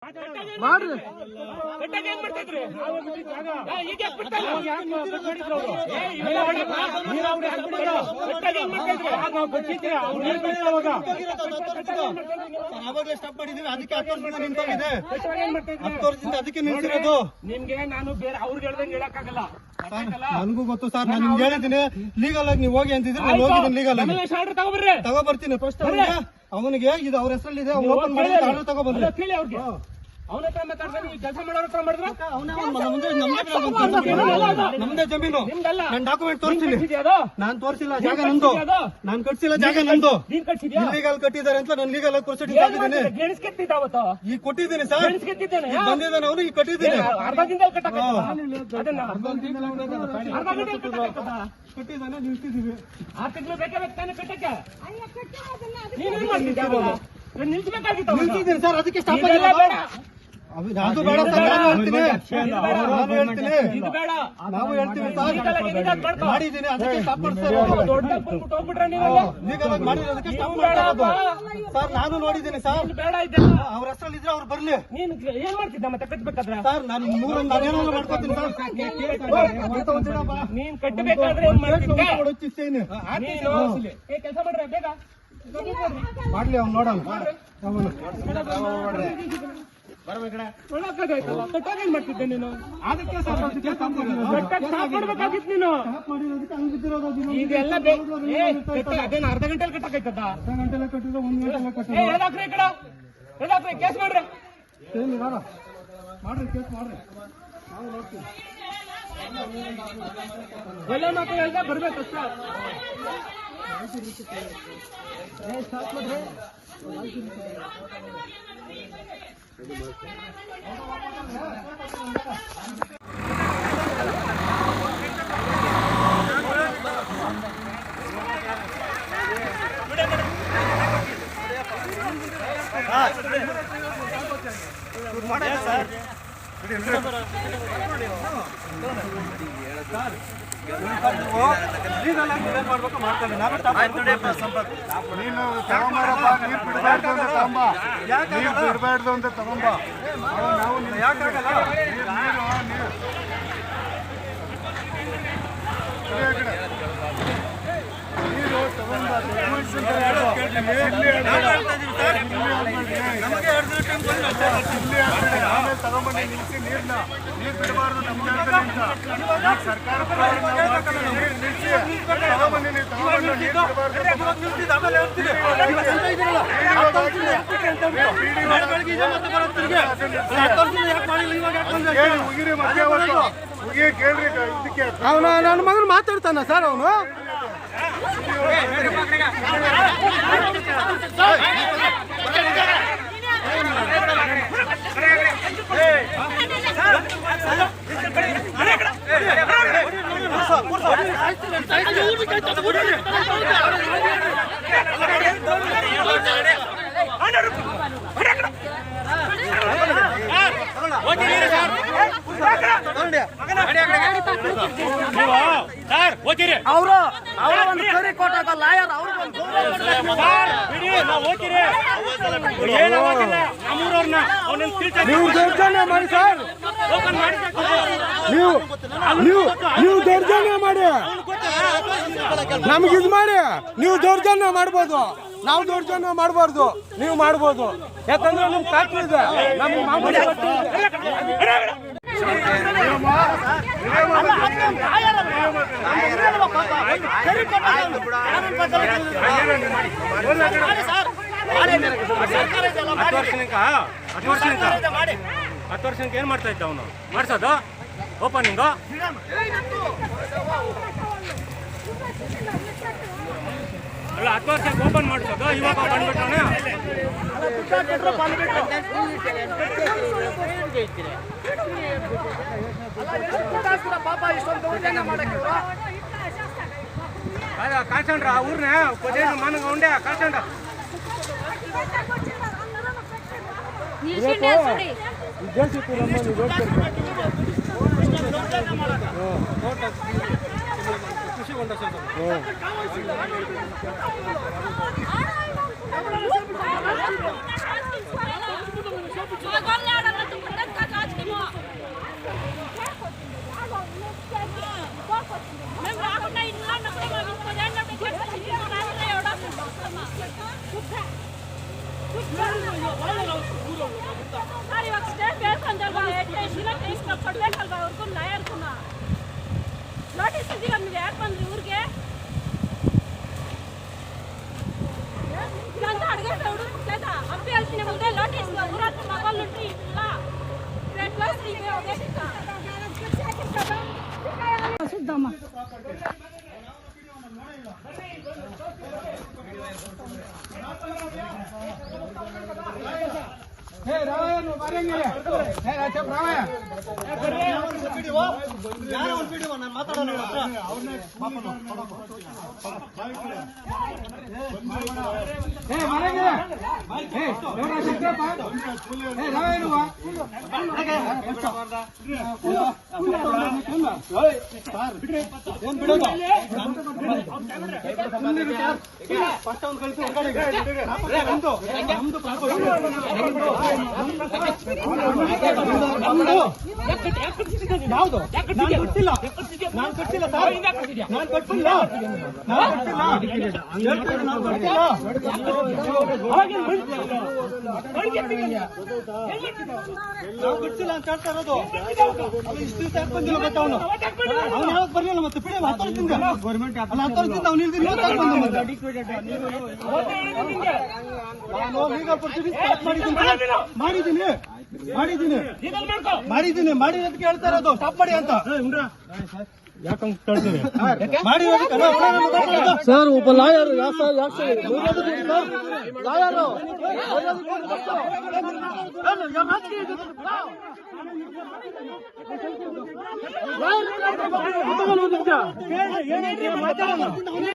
ಮಾಡ್ರಿ ಅವಾಗಲೇ ಸ್ಟಾಪ್ ಮಾಡಿದೀವಿ. ಅದಕ್ಕೆ 10 ವರ್ಷದಿಂದ ನಿಂತೋಗಿದೆ. 10 ವರ್ಷದಿಂದ ಅದಕ್ಕೆ ನಿಲ್ಸಿರೋದು. ನಿಮ್ಗೆ ನಾನು ಬೇರೆ ಅವ್ರಿಗೆ ಹೇಳ್ದಂಗೆ ಹೇಳಕ್ಕಾಗಲ್ಲ. ನನ್ಗೂ ಗೊತ್ತು ಸರ್. ನಾನು ನಿಮ್ಗೆ ಹೇಳಿದ್ದೀನಿ ಲೀಗಲ್ ಆಗಿ ನೀವು ಹೋಗಿ ಅಂತಿದ್ರೆ ನಾನು ಹೋಗಿದ್ದೀನಿ ಲೀಗಲ್ ಆಗಿ. ತಗೋಬರ್ತೀನಿ ಫಸ್ಟ್ ಅವನಿಗೆ ಇದು ಅವ್ರ ಹೆಸರಲ್ಲಿದೆ. ಅವ್ನು ಓಪನ್ ಮಾಡಿ ಆರ್ಡರ್ ತಗೋಬಂದ್ರೆ ಕೇಳಿ ಅವ್ರಿಗೆ. ಅವನ ಹತ್ರ ಮಾತಾಡ್ತಾರೆ, ಕೆಲಸ ಮಾಡೋರ ಹತ್ರ ಮಾಡಿದ್ರೆ ನಮ್ದೇ ಜಮೀನು. ನಾನು ಡಾಕ್ಯುಮೆಂಟ್ ತೋರಿಸ್ತೀನಿ. ನಾನ್ ತೋರಿಸಿಲ್ಲ, ಜಾಗ ನಂದು. ನಾನ್ ಕಟ್ಸಿಲ್ಲ, ಜಾಗ ನಂದು. ಇಲ್ಲಿಗಲ್ ಕಟ್ಟಿದ್ದಾರೆ ಅಂತ ನಾನು ಲೀಗಲ್ ಆಗಿ ಪ್ರೊಸೀಡಿಂಗ್ ಆಗಿದ್ದೀನಿ. ಈಗ ಕೊಟ್ಟಿದ್ದೀನಿ ಸರ್. ಈಗ ಬಂದಿದ್ದಾನೆ ಅವನು. ಈಗ ಕಟ್ಟಿದ್ದೀನಿ. ಕಟ್ಟಿದ್ದಾನೆ, ನಿಲ್ಸಿದೀವಿ. 6 ತಿಂಗಳು ಬೇಕಾಗುತ್ತೆ ತಾನೆ ಕಟ್ಟಕ್ಕೆ. ನಿಲ್ಸ್ಬೇಕಾಗಿತ್ತು. ನಿಲ್ಸಿದ್ದೀನಿ ಸರ್. ಅದಕ್ಕೆ ಸ್ಟಾಪ್ ಆಗಿಲ್ಲ. ಅದು ಬೇಡ ಸರ್. ನಾನು ಹೇಳ್ತೀನಿ. ನಾವು ಹೇಳ್ತೀವಿ ಸರ್. ಮಾಡಿದ್ದೀನಿ, ಅದಕ್ಕೆ ಸ್ಟಾಪ್ ಮಾಡ್ತಾರೆ. ಲೀಗಲ್ ಆಗಿ ಮಾಡಿರೋದಕ್ಕೆ ಸ್ಟಾಪ್ ಮಾಡ್ತಾರದು ಸರ್. ನಾನು ನೋಡಿದ್ದೀನಿ ಸರ್. ಅವ್ರ ಹೆಸರಲ್ಲಿದ್ರೆ ಅವ್ರು ಬರ್ಲಿ. ನೀನ್ ಏನ್ ಮಾಡ್ತಿದ್ದ ಮತ್ತೆ ಕಟ್ಬೇಕಾದ್ರೆ ಸರ್? ನಾನು ನಾನೇನೋ ಮಾಡ್ಕೋತೀನಿ ಸರ್. ನೀನ್ ಕಟ್ಟಬೇಕಾದ್ರೆ ಕೆಲಸ ಮಾಡ್ರೆ ಬೇಗ ಮಾಡ್ಲಿ. ಅವ್ನು ನೋಡೋಣ. ಕಟ್ಟಾಗೇನ್ ಮಾಡ್ತಿದ್ದೆ ನೀನು? ಅದಕ್ಕೆ ಸರ್ ಮಾಡ್ಬೇಕಾಗಿತ್ತು ನೀನು. ಇದೆಲ್ಲ ಅದೇನು ಅರ್ಧ ಗಂಟೆಲಿ ಕಟ್ಟಕ್ಕಾಯ್ತದ? ಅರ್ಧ ಗಂಟೆಲ್ಲ ಕಟ್ಟಿದ್ರೆ 1 ಗಂಟೆಲ್ಲ ಕಟ್ಟಿದ್ರೆ ಹೇಳಾಕ್ರಿ ಈ ಕಡೆ. ಹೇಳಾಕ್ರಿ, ಕೇಸ್ ಮಾಡ್ರಿ. ಮಾಡ್ರಿ, ಕೇಸ್ ಮಾಡ್ರಿ. ನಾವು ನೋಡ್ತೀವಿ. ಎಲ್ಲ ಮಕ್ಕಳು ಹೇಳ್ದ ಬರ್ಬೇಕಷ್ಟ. ನೀನು ತಗೊಂಬಾರಪ್ಪ. ನೀರು ಬಿಡಬಾರ್ದು ಅಂತ ತಗೊಂಬ. ನೀರು ಬಿಡಬಾರ್ದು ಅಂತ ತಗೊಂಬ. ನಾವು ಯಾಕಾಗಲ್ಲ? ನೀರು ತಗೊಂಬಾರ್ದು. ತಗೊಂಬಂದು ನಿಲ್ಸಿ ನೀರ್ನ. ನೀರು ಬಿಡಬಾರ್ದು ನಮ್ಮ ಜಾಗದಲ್ಲಿ ಅಂತ ಸರ್ಕಾರ ನೀರು ನಿಲ್ಸಿ ತಗೊಂಬಂದಿನಿ. ತಗೊಂಬಂದು ನೀರು ಬಿಡಬಾರ್ದು. ನನ್ನ ಮಗನು ಮಾತಾಡ್ತಾನ ಸರ್. ಅವನು ಅವರು ಒಂದು ಸರಿ ಕೊಟ್ಟಾಗ ಲಾಯರ್ ಅವರು ನೀವು ದೌರ್ಜನ್ಯ ಮಾಡಿ ಸರ್. ನೀವು ದೌರ್ಜನ್ಯ ಮಾಡಿ ನಮ್ಗೆ ಇದು ಮಾಡಿ. ನೀವು ದೌರ್ಜನ್ಯ ಮಾಡ್ಬೋದು, ನಾವು ದೌರ್ಜನ್ಯ ಮಾಡಬಾರ್ದು. ನೀವು ಮಾಡ್ಬೋದು, ಯಾಕಂದ್ರೆ ನಮ್ ಫ್ಯಾಕ್ಟ್ರಿ ಇದೆ. ನಮ್ಗೆ ಮಾಮೂಲಿ ಹತ್ತು ವರ್ಷಕ್ಕೆ ಏನ್ ಮಾಡ್ತಾ ಇದ್ದ ಅವನು? ಮಾಡ್ಸೋದು ಓಪನಿಂಗು. ಅಲ್ಲ, 10 ವರ್ಷಕ್ಕೆ ಓಪನ್ ಮಾಡ್ಸೋದು. ಇವಾಗ ಬಂದ್ಬಿಟ್ಟವನ ಕಾಲ್ಸಂಡ್ರ ಊರ್ನ ಮಾನಂಗ ಉಂಡೆ ಕಾಲ್ಸಂಡ್ರ. ಖುಷಿ ಇವಾಗ ಸ್ಟೇಟ್ ಬೇಕಂದಲ್ವಾ ಕೊಡ್ಬೇಕಲ್ವಾ ಅವ್ರಿಗೂ ಲಾಯರ್ಗೂ ನೋಟಿಸ್ ಇದೀಗ ನೀವು ಯಾಕೆ ಬಂದ್ರಿ ಊರಿಗೆ ಅಂತ ಅಡುಗೆ ಹಂಪಿ ಹೇಳ್ತೀನಿ ಮುಂದೆ ನೋಟಿಸ್ ಊರತ್ರ ಮೊಬೈಲ್ ಉಂಟು ಇಲ್ಲ ಸುದ್ದಮ್ಮ ಯಾವುದು ನಾನು ಕೊಟ್ಟಿಲ್ಲ ನಾನು ಕೊಟ್ಟಿಲ್ಲ ಸರ್ ನಾನು ಕೊಟ್ಟಿಲ್ಲ ನಾವು ಕೊಡ್ತಿಲ್ಲ ಅಂತ ಹೇಳ್ತಾ ಇರೋದು ಇಷ್ಟು ದಿವಸ ಯಾಕೆ ಬಂದಿಲ್ಲ ಗೊತ್ತ ಅವನು ಯಾವಾಗ ಬರ್ಲಿಲ್ಲ ಮತ್ತೆ ಪಿಡಿ 10 ವರ್ಷದಿಂದ ಗೌರ್ಮೆಂಟ್ 10 ವರ್ಷದಿಂದ ಅವ್ನು ಇಲ್ದಿಲ್ಲ ನಾನು ಲೀಗಲ್ ಪ್ರೊಸೀಡಿಂಗ್ ಸ್ಟಾರ್ಟ್ ಮಾಡಿದ್ದೀನಿ ಮಾಡಿರೋದಕ್ಕೆ ಹೇಳ್ತಾ ಇರೋದು ಸ್ಟಾಪ್ ಮಾಡಿ ಅಂತ सर ಒಬ್ಬ ಲಾಯರ್ ಲಾಯರ್